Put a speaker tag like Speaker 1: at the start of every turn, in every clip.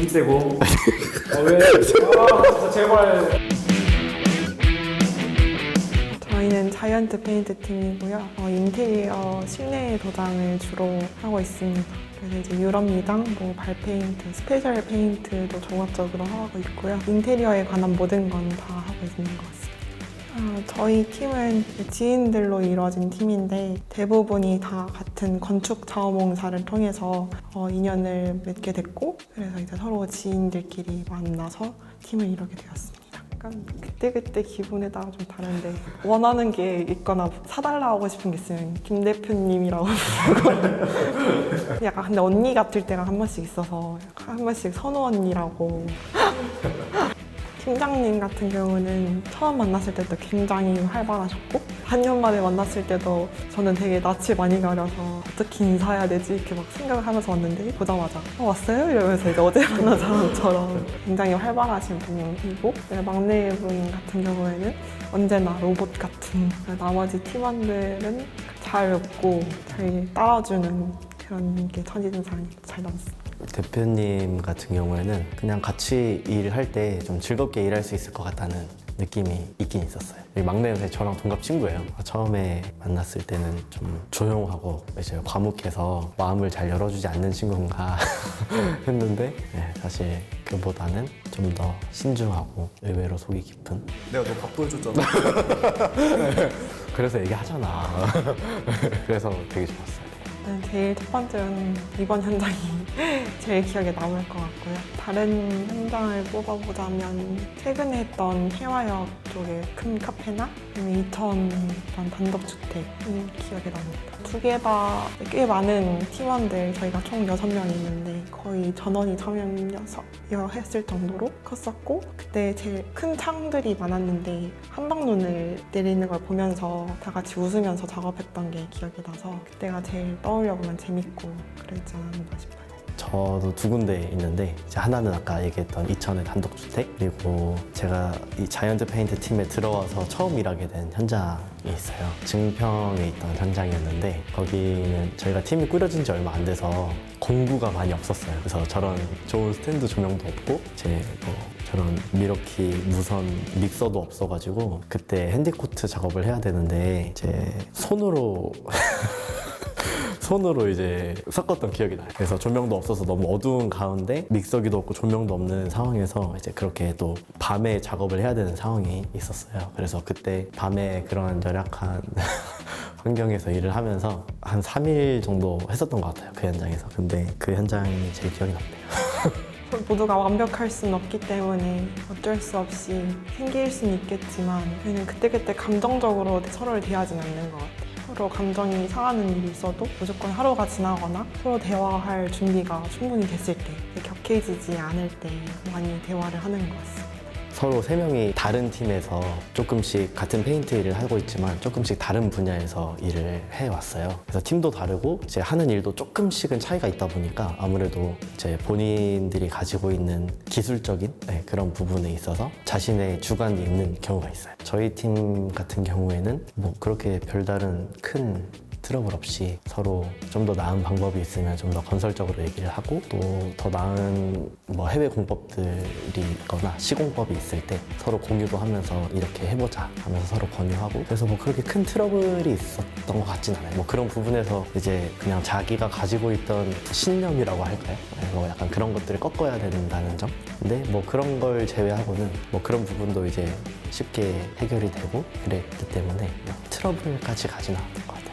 Speaker 1: 세고. 왜? 진짜 제발.
Speaker 2: 저희는 자이언트 페인트 팀이고요. 인테리어 실내 도장을 주로 하고 있습니다. 그래서 이제 유럽 미당, 발 페인트, 스페셜 페인트도 종합적으로 하고 있고요. 인테리어에 관한 모든 건 다 하고 있는 것 같습니다. 저희 팀은 지인들로 이루어진 팀인데 대부분이 다 같은 건축 자원봉사를 통해서 인연을 맺게 됐고, 그래서 이제 서로 지인들끼리 만나서 팀을 이루게 되었습니다. 약간 그때그때 기분에 따라 좀 다른데 원하는 게 있거나 사달라 하고 싶은 게 있으면 김 대표님이라고 부르고 약간 근데 언니 같을 때가 한 번씩 있어서 한 번씩 선우 언니라고. 팀장님 같은 경우는 처음 만났을 때도 굉장히 활발하셨고, 한 년 만에 만났을 때도 저는 되게 낯을 많이 가려서 어떻게 인사해야 되지 이렇게 막 생각을 하면서 왔는데 보자마자 왔어요? 이러면서 이제 어제 만난 사람처럼 굉장히 활발하신 분이고, 막내분 같은 경우에는 언제나 로봇 같은, 나머지 팀원들은 잘 웃고 잘 따라주는 그런 게 첫인상이 잘 남습니다.
Speaker 3: 대표님 같은 경우에는 그냥 같이 일할 때 좀 즐겁게 일할 수 있을 것 같다는 느낌이 있긴 있었어요. 막내는 저랑 동갑 친구예요. 처음에 만났을 때는 좀 조용하고 이제 과묵해서 마음을 잘 열어주지 않는 친구인가 했는데, 사실 그보다는 좀 더 신중하고 의외로 속이 깊은.
Speaker 1: 내가 너 바꿔줬잖아.
Speaker 3: 그래서 얘기하잖아. 그래서 되게 좋았어요.
Speaker 2: 제일 첫 번째는 이번 현장이 제일 기억에 남을 것 같고요. 다른 현장을 뽑아보자면 최근에 했던 해화역 쪽에 큰 카페나 이천 단독주택이 기억에 납니다. 두 개 다 꽤 많은 팀원들, 저희가 총 6명 있는데 거의 전원이 참여했을 정도로 컸었고, 그때 제일 큰 창들이 많았는데 한방눈을 내리는 걸 보면서 다 같이 웃으면서 작업했던 게 기억이 나서 그때가 제일 떠올려보면 재밌고 그랬지 않나 싶어요.
Speaker 3: 저도 두 군데 있는데, 이제 하나는 아까 얘기했던 이천의 단독주택, 그리고 제가 이 자이언트 페인트 팀에 들어와서 처음 일하게 된 현장이 있어요. 증평에 있던 현장이었는데, 거기는 저희가 팀이 꾸려진 지 얼마 안 돼서 공구가 많이 없었어요. 그래서 저런 좋은 스탠드 조명도 없고, 저런 미러키 무선 믹서도 없어가지고 그때 핸디코트 작업을 해야 되는데 이제 손으로 이제 섞었던 기억이 나요. 그래서 조명도 없어서 너무 어두운 가운데 믹서기도 없고 조명도 없는 상황에서 이제 그렇게 또 밤에 작업을 해야 되는 상황이 있었어요. 그래서 그때 밤에 그런 열악한 환경에서 일을 하면서 한 3일 정도 했었던 것 같아요, 그 현장에서. 근데 그 현장이 제일 기억이 남네요.
Speaker 2: 모두가 완벽할 수는 없기 때문에 어쩔 수 없이 생길 수는 있겠지만 저희는 그때그때 감정적으로 서로를 대하진 않는 것 같아요. 서로 감정이 상하는 일이 있어도 무조건 하루가 지나거나 서로 대화할 준비가 충분히 됐을 때, 격해지지 않을 때 많이 대화를 하는 것 같습니다.
Speaker 3: 서로 3명이 다른 팀에서 조금씩 같은 페인트 일을 하고 있지만 조금씩 다른 분야에서 일을 해왔어요. 그래서 팀도 다르고 이제 하는 일도 조금씩은 차이가 있다 보니까 아무래도 이제 본인들이 가지고 있는 기술적인 그런 부분에 있어서 자신의 주관이 있는 경우가 있어요. 저희 팀 같은 경우에는 그렇게 별다른 큰 트러블 없이 서로 좀 더 나은 방법이 있으면 좀 더 건설적으로 얘기를 하고, 또 더 나은 해외 공법들이 있거나 시공법이 있을 때 서로 공유도 하면서 이렇게 해보자 하면서 서로 권유하고, 그래서 그렇게 큰 트러블이 있었던 것 같진 않아요. 그런 부분에서 이제 그냥 자기가 가지고 있던 신념이라고 할까요? 약간 그런 것들을 꺾어야 된다는 점. 근데 그런 걸 제외하고는 그런 부분도 이제 쉽게 해결이 되고 그랬기 때문에 트러블까지 가지는 않았던 것 같아요.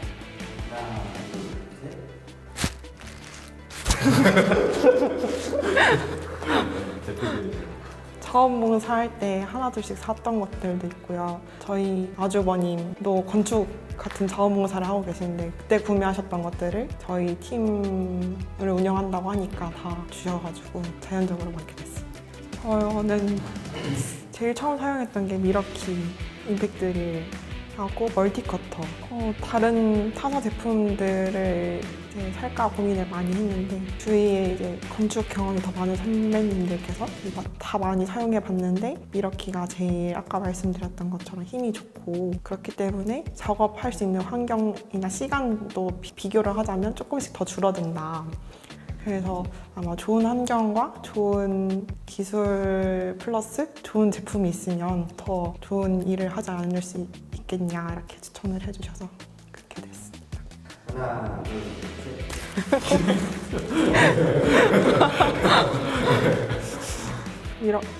Speaker 2: 자원봉사할 때 하나둘씩 샀던 것들도 있고요. 저희 아주버님도 건축 같은 자원봉사를 하고 계시는데 그때 구매하셨던 것들을 저희 팀을 운영한다고 하니까 다 주셔가지고 자연적으로 맡게 됐어요. 저는 제일 처음 사용했던 게 미러키 임팩트를 하고 멀티커터. 다른 타사 제품들을 이제 살까 고민을 많이 했는데 주위에 이제 건축 경험이 더 많은 선배님들께서 다 많이 사용해 봤는데 미러키가 제일 아까 말씀드렸던 것처럼 힘이 좋고, 그렇기 때문에 작업할 수 있는 환경이나 시간도 비교를 하자면 조금씩 더 줄어든다. 그래서 아마 좋은 환경과 좋은 기술 플러스 좋은 제품이 있으면 더 좋은 일을 하지 않을 수 있겠냐 이렇게 추천을 해주셔서 그렇게 됐습니다.
Speaker 3: 하나,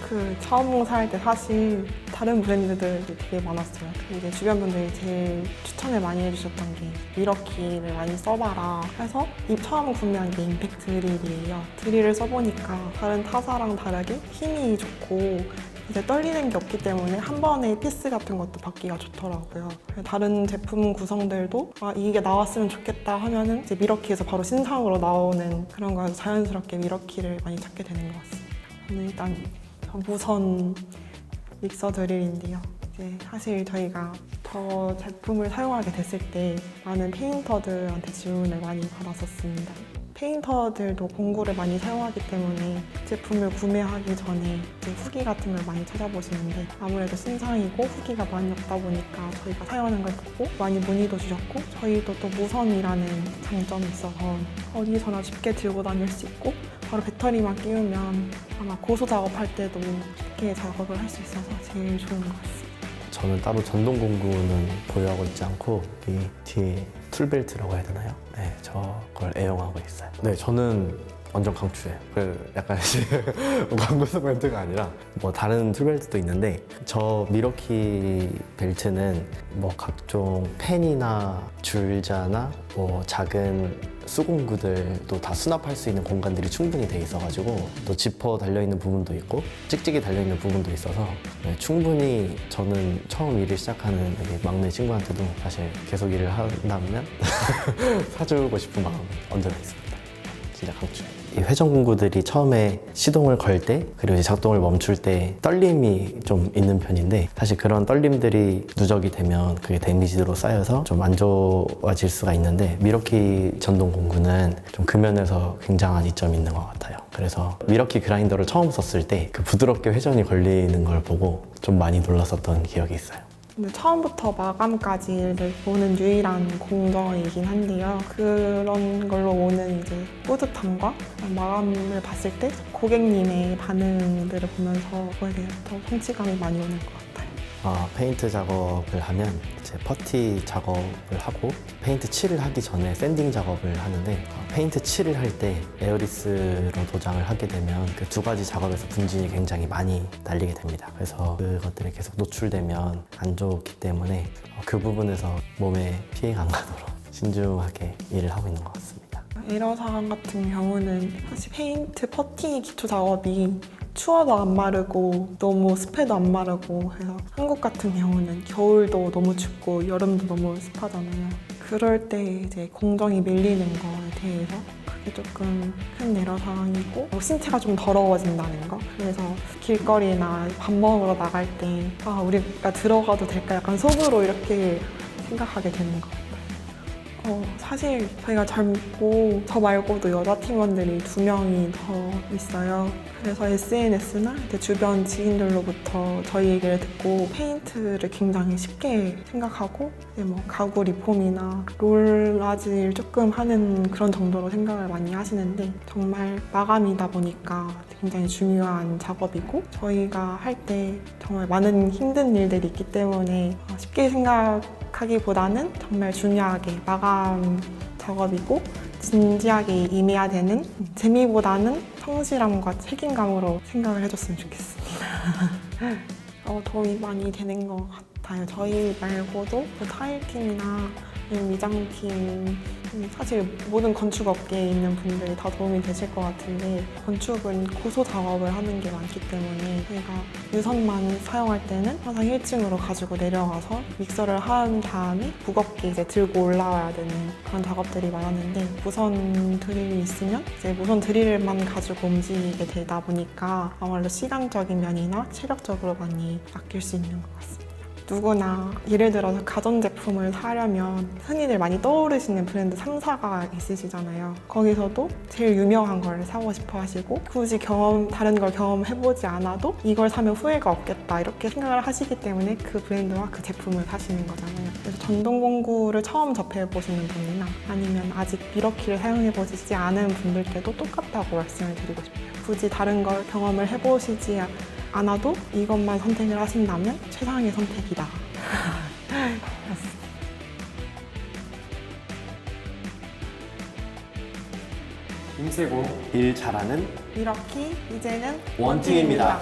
Speaker 3: 둘,
Speaker 2: 처음 봉사할 때 사실 다른 브랜드들이 되게 많았어요. 이제 주변 분들이 제일 추천을 많이 해주셨던 게 미러키를 많이 써봐라 해서 처음 구매한 게 임팩트 드릴이에요. 드릴을 써보니까 다른 타사랑 다르게 힘이 좋고 이제 떨리는 게 없기 때문에 한 번에 피스 같은 것도 받기가 좋더라고요. 다른 제품 구성들도 이게 나왔으면 좋겠다 하면은 이제 미러키에서 바로 신상으로 나오는 그런 거여서 자연스럽게 미러키를 많이 찾게 되는 것 같습니다. 저는 일단 무선 믹서 드릴인데요. 이제 사실 저희가 저 제품을 사용하게 됐을 때 많은 페인터들한테 질문을 많이 받았었습니다. 페인터들도 공구를 많이 사용하기 때문에 제품을 구매하기 전에 이제 후기 같은 걸 많이 찾아보시는데 아무래도 신상이고 후기가 많이 없다 보니까 저희가 사용하는 걸 보고 많이 문의도 주셨고 저희도 또 무선이라는 장점이 있어서 어디서나 쉽게 들고 다닐 수 있고 바로 배터리만 끼우면 아마 고소 작업할 때도 쉽게 작업을 할 수 있어서 제일 좋은 것 같습니다.
Speaker 3: 저는 따로 전동 공구는 보유하고 있지 않고 이 뒤에 툴벨트라고 해야 되나요? 네, 저걸 애용하고 있어요. 네, 저는 완전 강추해요. 약간 광고성 멘트가 아니라 뭐 다른 툴벨트도 있는데 저 미러키 벨트는 뭐 각종 펜이나 줄자나 뭐 작은 수공구들도 다 수납할 수 있는 공간들이 충분히 돼 있어가지고 또 지퍼 달려있는 부분도 있고 찍찍이 달려있는 부분도 있어서 네, 충분히 저는 처음 일을 시작하는 여기 막내 친구한테도 사실 계속 일을 한다면 사주고 싶은 마음 언제나 있습니다. 진짜 강추해요. 이 회전 공구들이 처음에 시동을 걸 때 그리고 이제 작동을 멈출 때 떨림이 좀 있는 편인데 사실 그런 떨림들이 누적이 되면 그게 데미지로 쌓여서 좀 안 좋아질 수가 있는데 미러키 전동 공구는 좀 그 면에서 굉장한 이점이 있는 것 같아요. 그래서 미러키 그라인더를 처음 썼을 때 그 부드럽게 회전이 걸리는 걸 보고 좀 많이 놀랐었던 기억이 있어요.
Speaker 2: 근데 처음부터 마감까지를 보는 유일한 공정이긴 한데요. 그런 걸로 오는 이제 뿌듯함과 마감을 봤을 때 고객님의 반응들을 보면서 그거에 대해서 더 성취감이 많이 오는 것 같아요.
Speaker 3: 페인트 작업을 하면 이제 퍼티 작업을 하고 페인트 칠을 하기 전에 샌딩 작업을 하는데 페인트 칠을 할 때 에어리스로 도장을 하게 되면 그 두 가지 작업에서 분진이 굉장히 많이 날리게 됩니다. 그래서 그것들이 계속 노출되면 안 좋기 때문에 그 부분에서 몸에 피해가 안 가도록 신중하게 일을 하고 있는 것 같습니다.
Speaker 2: 에러 사항 같은 경우는 사실 페인트 퍼티 기초 작업이 추워도 안 마르고 너무 습해도 안 마르고 해서 한국 같은 경우는 겨울도 너무 춥고 여름도 너무 습하잖아요. 그럴 때 이제 공정이 밀리는 거에 대해서 그게 조금 큰 에러 사항이고 신체가 좀 더러워진다는 거. 그래서 길거리나 밥 먹으러 나갈 때 우리가 들어가도 될까 약간 속으로 이렇게 생각하게 되는 것 같아요. 사실 저희가 젊고 저 말고도 여자 팀원들이 2명이 더 있어요. 그래서 SNS나 주변 지인들로부터 저희 얘기를 듣고 페인트를 굉장히 쉽게 생각하고 뭐 가구 리폼이나 롤라지를 조금 하는 그런 정도로 생각을 많이 하시는데 정말 마감이다 보니까 굉장히 중요한 작업이고 저희가 할 때 정말 많은 힘든 일들이 있기 때문에 쉽게 생각하기보다는 정말 중요하게 마감 작업이고 진지하게 임해야 되는 재미보다는 성실함과 책임감으로 생각을 해줬으면 좋겠습니다. 도움이 많이 되는 것 같아요. 저희 말고도 타일팀이나 위장팀 사실 모든 건축 업계에 있는 분들이 다 도움이 되실 것 같은데 건축은 고소 작업을 하는 게 많기 때문에 저희가 유선만 사용할 때는 항상 1층으로 가지고 내려가서 믹서를 한 다음에 무겁게 이제 들고 올라와야 되는 그런 작업들이 많았는데 무선 드릴이 있으면 이제 무선 드릴만 가지고 움직이게 되다 보니까 아무래도 시간적인 면이나 체력적으로 많이 아낄 수 있는 것 같습니다. 누구나 예를 들어서 가전제품을 사려면 흔히들 많이 떠오르시는 브랜드 3사가 있으시잖아요. 거기서도 제일 유명한 걸 사고 싶어 하시고 굳이 다른 걸 경험해보지 않아도 이걸 사면 후회가 없겠다 이렇게 생각을 하시기 때문에 그 브랜드와 그 제품을 사시는 거잖아요. 그래서 전동공구를 처음 접해보시는 분이나 아니면 아직 미러키를 사용해보시지 않은 분들께도 똑같다고 말씀을 드리고 싶어요. 굳이 다른 걸 경험을 해보시지 않아도 이것만 선택을 하신다면 최상의 선택이다.
Speaker 1: 힘세고
Speaker 3: 일 잘하는
Speaker 2: 미러키 이제는
Speaker 3: 원팀입니다.